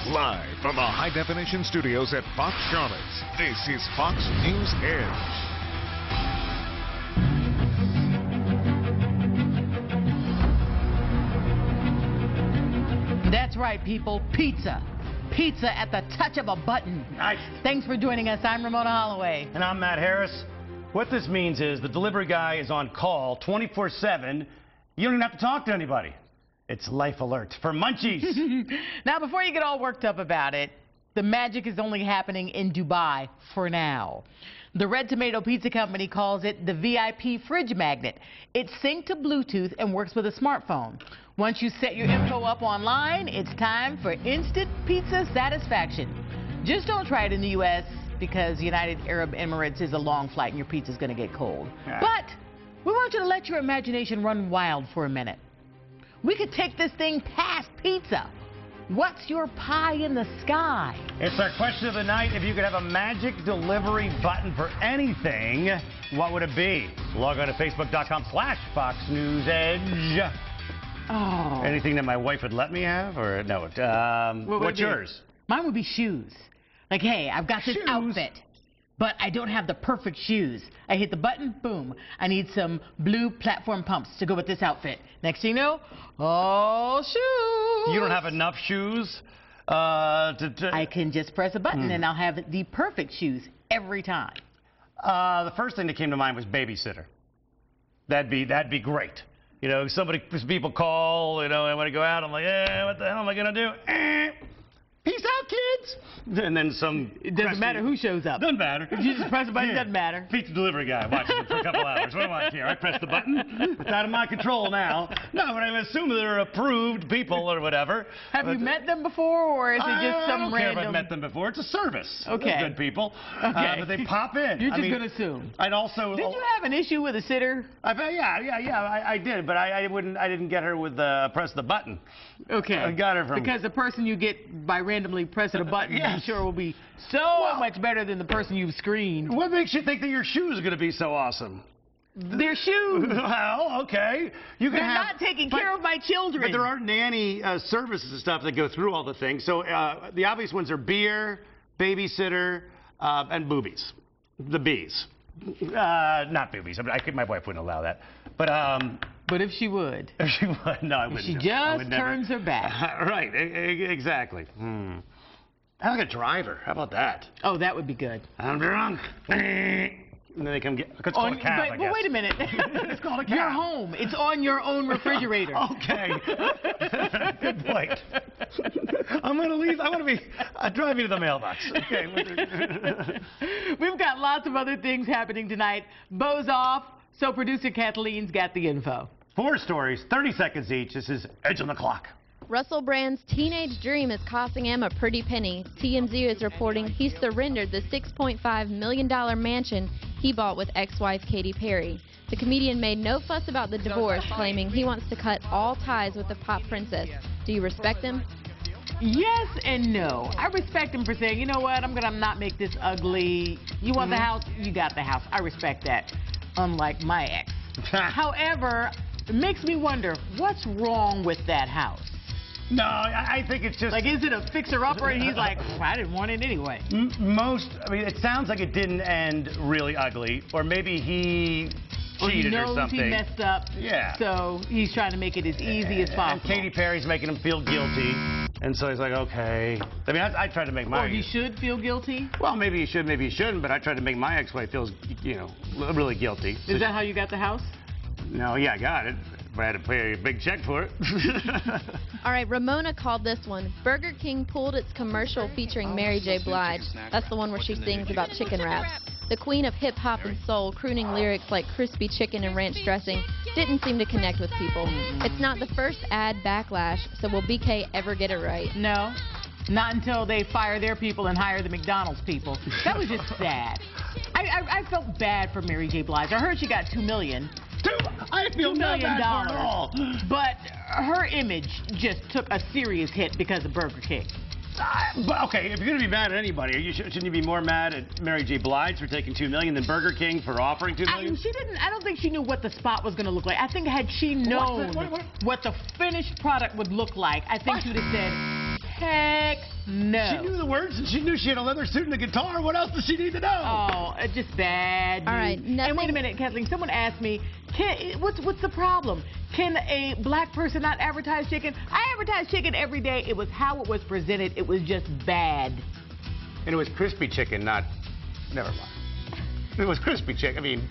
Live from the high-definition studios at Fox Charlotte, this is Fox News Edge. That's right, people. Pizza. Pizza at the touch of a button. Nice. Thanks for joining us. I'm Ramona Holloway. And I'm Matt Harris. What this means is the delivery guy is on call 24/7. You don't even have to talk to anybody. It's life alert for munchies. Now, before you get all worked up about it, the magic is only happening in Dubai for now. The Red Tomato Pizza Company calls it the VIP fridge magnet. It's synced to Bluetooth and works with a smartphone. Once you set your info up online, it's time for instant pizza satisfaction. Just don't try it in the U.S. because United Arab Emirates is a long flight and your pizza's going to get cold. Yeah. But we want you to let your imagination run wild for a minute. We could take this thing past pizza. What's your pie in the sky? It's our question of the night. If you could have a magic delivery button for anything, what would it be? Log on to Facebook.com/Fox News Edge. Oh. Anything that my wife would let me have? Or no? What's yours? Mine would be shoes. Like, hey, I've got this outfit, but I don't have the perfect shoes. I hit the button, boom. I need some blue platform pumps to go with this outfit. Next thing you know, oh, shoes. You don't have enough shoes? I can just press a button and I'll have the perfect shoes every time. The first thing that came to mind was babysitter. That'd be great. You know, people call, you know, I want to go out. I'm like, what the hell am I going to do? Peace out, kids. And then some... It doesn't matter who shows up. Doesn't matter. If you just press a button, it doesn't matter. Pizza delivery guy watching it for a couple hours. What do I care? I press the button. It's out of my control now. No, but I assume they're approved people or whatever. Have you met them before, or is it just some I don't random... care if I've met them before. It's a service. Okay. They're good people. Okay. But they pop in. You're just going to assume. I'd also... Did you have an issue with a sitter? I did, but I didn't get her with press the button. Okay. I got her from... Because the person you get by randomly pressing a button, Yes. I'm sure will be so much better than the person you've screened. What makes you think that your shoes are going to be so awesome? Their shoes. Well, okay. They're not taking care of my children. But there are nanny services and stuff that go through all the things. So the obvious ones are beer, babysitter, and boobies. The B's. Not boobies. I mean, my wife wouldn't allow that. But if she would. If she would, no, I wouldn't. She just turns her back. Right, exactly. I like a driver. How about that? Oh, that would be good. I'm drunk. And then they come get... It's called a cab, I guess. But wait a minute. It's called a cab. You're home. It's on your own refrigerator. Okay. Good point. I'm going to leave. I want to be... drive me to the mailbox. Okay. We've got lots of other things happening tonight. Bo's off, so producer Kathleen's got the info. 4 stories, 30 seconds each. This is Edge on the Clock. Russell Brand's teenage dream is costing him a pretty penny. TMZ is reporting he surrendered the $6.5 million mansion he bought with ex-wife Katy Perry. The comedian made no fuss about the divorce, claiming he wants to cut all ties with the pop princess. Do you respect him? Yes and no. I respect him for saying, you know what, I'm going to not make this ugly. You want the house? You got the house. I respect that, unlike my ex. However, it makes me wonder, what's wrong with that house? No, I think it's just... Like, is it a fixer-upper and he's like, I didn't want it anyway? I mean, it sounds like it didn't end really ugly, or maybe he cheated or something. He messed up, so he's trying to make it as easy as possible. And Katy Perry's making him feel guilty, and so he's like, okay. I mean, I tried to make my... Or he should feel guilty? Well, maybe he should, maybe he shouldn't, but I tried to make my ex-wife feel, you know, really guilty. Is that how you got the house? No, yeah, I got it. But I had to pay a big check for it. All right, Ramona called this one. Burger King pulled its commercial featuring Mary J. Blige. That's the one where she sings about chicken wraps. The queen of hip-hop and soul, crooning lyrics like crispy chicken and ranch dressing, didn't seem to connect with people. It's not the first ad backlash, so will BK ever get it right? No, not until they fire their people and hire the McDonald's people. That was just sad. I felt bad for Mary J. Blige. I heard she got $2 million. I feel $2 million. bad for it all. But her image just took a serious hit because of Burger King. But okay, if you're going to be mad at anybody, shouldn't you be more mad at Mary J. Blige for taking $2 million than Burger King for offering $2 million? I don't think she knew what the spot was going to look like. I think had she known what the finished product would look like, I think she would have said, heck No. She knew the words, and she knew she had a leather suit and a guitar. What else does she need to know? Oh, it's just bad. All right, And nothing- wait a minute, Kathleen. Someone asked me, what's the problem? Can a black person not advertise chicken? I advertise chicken every day. It was how it was presented. It was just bad. And it was crispy chicken, not... Never mind. It was crispy chicken. I mean...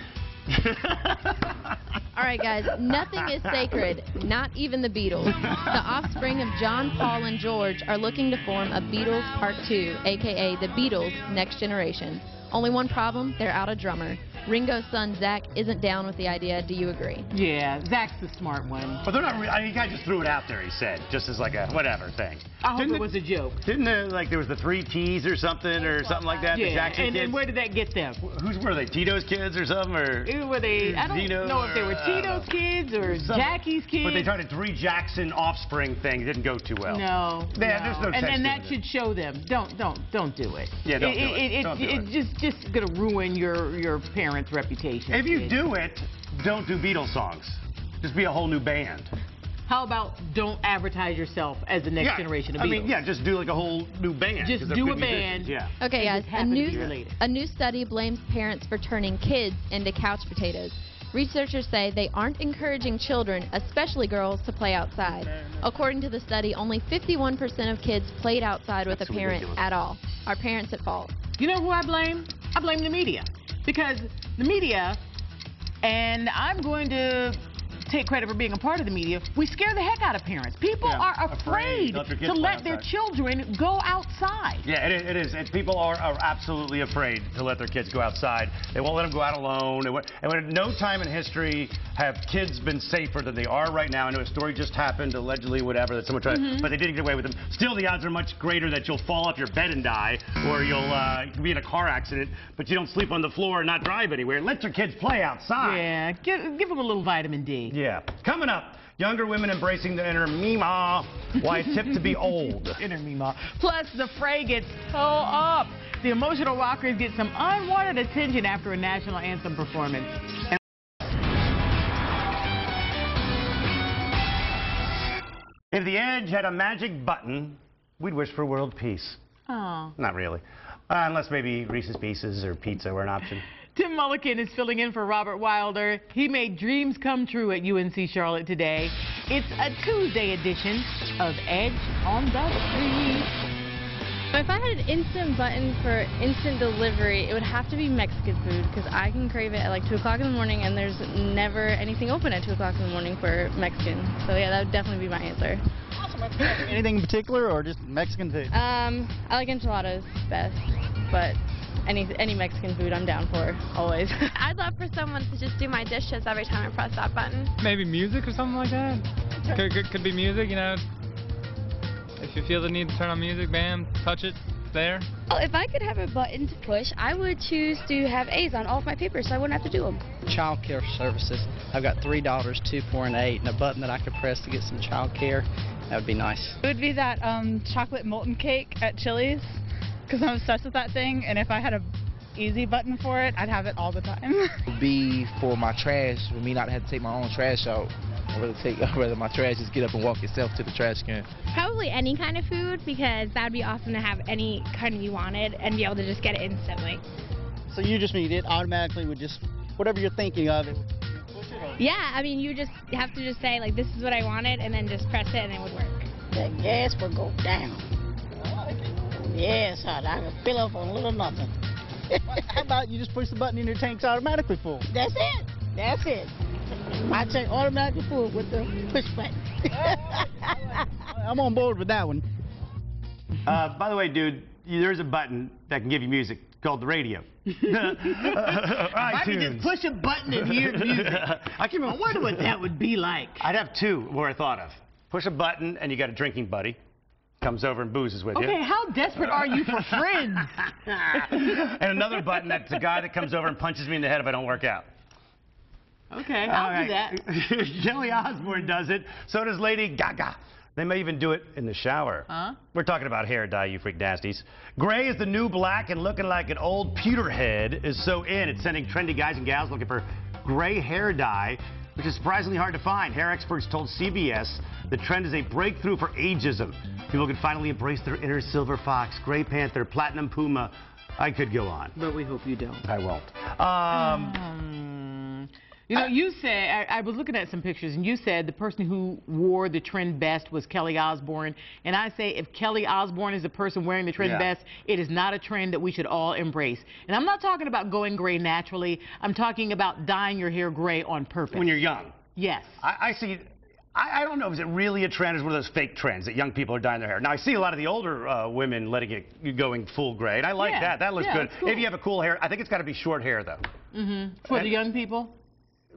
All right, guys, nothing is sacred, not even the Beatles. The offspring of John, Paul, and George are looking to form a Beatles Part 2, a.k.a. the Beatles Next Generation. Only one problem, they're out of drummer. Ringo's son, Zach, isn't down with the idea. Do you agree? Yeah, Zach's the smart one. But they're not... I mean, he kind of just threw it out there, he said, just as like a whatever thing. I hope it was a joke. Didn't there, like, there was the 3 T's or something like that? The Yeah, Jackson and kids? where did that get them? Whose were they? Tito's kids or something? Or Were they? I don't Dino know if they were or, Tito's kids or some- Jackie's kids. But they tried a 3 Jackson offspring thing. It didn't go too well. No, Yeah, there's no text and that in it. should show them. Don't do it. Yeah, don't do it. Don't do It's just gonna ruin your parents' reputation. If you kid. do it, don't do Beatles songs. Just be a whole new band. How about don't advertise yourself as the next generation of Beatles? I mean, yeah, just do like a whole new band. Just 'cause they're do good a band. musicians, Yeah. Okay, They guys, just happen to be related. a new study blames parents for turning kids into couch potatoes. Researchers say they aren't encouraging children, especially girls, to play outside. According to the study, only 51% of kids played outside with That's a parent ridiculous. at all. Are parents at fault? You know who I blame? I blame the media. Because the media, and I'm going to take credit for being a part of the media, we scare the heck out of parents. People Yeah, are afraid afraid to let their kids to play let their outside. children go outside. Yeah, it is. And people are absolutely afraid to let their kids go outside. They won't let them go out alone. And when at no time in history have kids been safer than they are right now. I know a story just happened, allegedly, whatever, that someone tried, but they didn't get away with them. Still, the odds are much greater that you'll fall off your bed and die, or you'll be in a car accident, but you don't sleep on the floor and not drive anywhere. Let your kids play outside. Yeah, give them a little vitamin D. Yeah. Coming up, younger women embracing the inner Mima. Why it's hip to be old. Inner Mima. Plus, the fray gets so up. The emotional rockers get some unwanted attention after a national anthem performance. If the Edge had a magic button, we'd wish for world peace. Oh. Not really. Unless maybe Reese's Pieces or pizza were an option. Tim Mulliken is filling in for Robert Wilder. He made dreams come true at UNC Charlotte today. It's a Tuesday edition of Edge on the Street. If I had an instant button for instant delivery, it would have to be Mexican food because I can crave it at like 2 o'clock in the morning and there's never anything open at 2 o'clock in the morning for Mexican. So yeah, that would definitely be my answer. Anything in particular or just Mexican food? I like enchiladas best, but any Mexican food I'm down for, always. I'd love for someone to just do my dishes every time I press that button. Maybe music or something like that. Could be music, you know. If you feel the need to turn on music, bam, touch it, it's there. Well, if I could have a button to push, I would choose to have A's on all of my papers so I wouldn't have to do them. Child care services. I've got 3 daughters, 2, 4, and 8, and a button that I could press to get some child care. That would be nice. It would be that chocolate molten cake at Chili's because I'm obsessed with that thing, and if I had a easy button for it, I'd have it all the time. It would be for my trash, for me not to have to take my own trash out. I'd rather my trash just get up and walk itself to the trash can. Probably any kind of food because that'd be awesome to have any kind you wanted and be able to just get it instantly. So you just mean it automatically would just, whatever you're thinking of, it would push it over. Yeah, I mean, you just have to just say, like, this is what I wanted, and then just press it, and it would work. The gas would go down. Yes, I could fill up on little nothing. How about you just push the button and your tank's automatically full? That's it. That's it. My tank automatically full with the push button. I'm on board with that one. By the way, dude, there's a button that can give you music called the radio. I could just push a button and hear music. I wonder what that would be like. I'd have 2 more I thought of. Push a button and you got a drinking buddy. Comes over and boozes with you. Okay, how desperate are you for friends? And another button that's a guy that comes over and punches me in the head if I don't work out. Okay, I'll do that. Kelly Osbourne does it. So does Lady Gaga. They may even do it in the shower. Huh? We're talking about hair dye, you freak nasties. Gray is the new black, and looking like an old pewter head is so in. It's sending trendy guys and gals looking for gray hair dye. which is surprisingly hard to find. Hair experts told CBS the trend is a breakthrough for ageism. People can finally embrace their inner silver fox, gray panther, platinum puma. I could go on. But we hope you don't. I won't. You know, you said, I was looking at some pictures, and you said the person who wore the trend best was Kelly Osbourne. And I say if Kelly Osbourne is the person wearing the trend best, it is not a trend that we should all embrace. And I'm not talking about going gray naturally. I'm talking about dyeing your hair gray on purpose. When you're young. Yes. I see. I don't know, is it really a trend? Is one of those fake trends that young people are dyeing their hair? Now, I see a lot of the older women letting it going full gray, and I like that. That looks good. Cool. If you have a cool hair, I think it's got to be short hair, though. For the young people?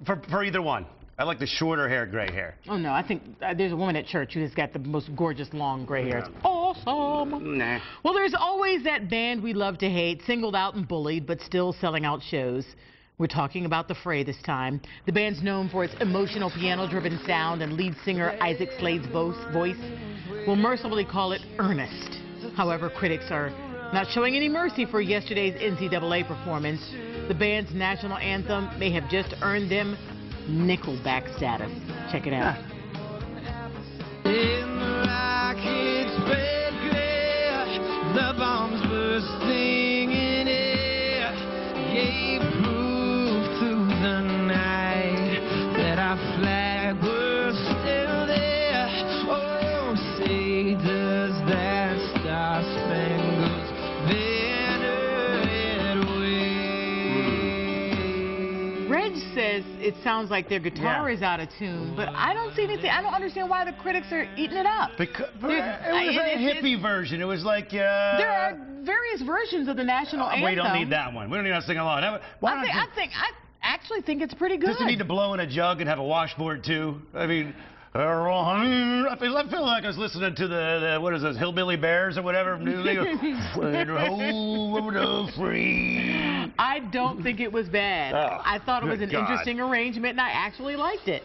For either one. I like the shorter hair, gray hair. Oh, no, I think there's a woman at church who has got the most gorgeous long gray hair. It's awesome. Nah. Well, there's always that band we love to hate, singled out and bullied, but still selling out shows. We're talking about The Fray this time. The band's known for its emotional piano-driven sound and lead singer Isaac Slade's voice. We'll mercifully call it earnest. However, critics are not showing any mercy for yesterday's NCAA performance. The band's national anthem may have just earned them Nickelback status. Check it out. The bombs bursting in air gave proof through the night that our flag was still there. Oh, say does that star-spangled banner yet wave? Reg says it sounds like their guitar is out of tune, but I don't see anything. I don't understand why the critics are eating it up. Because it was a hippie version. It was like... there are various versions of the national anthem. We don't need that one. We don't need to sing along. I actually think it's pretty good. Does it need to blow in a jug and have a washboard, too? I mean... I feel like I was listening to the what is this, Hillbilly Bears or whatever. I don't think it was bad. I thought it was an interesting arrangement, and I actually liked it.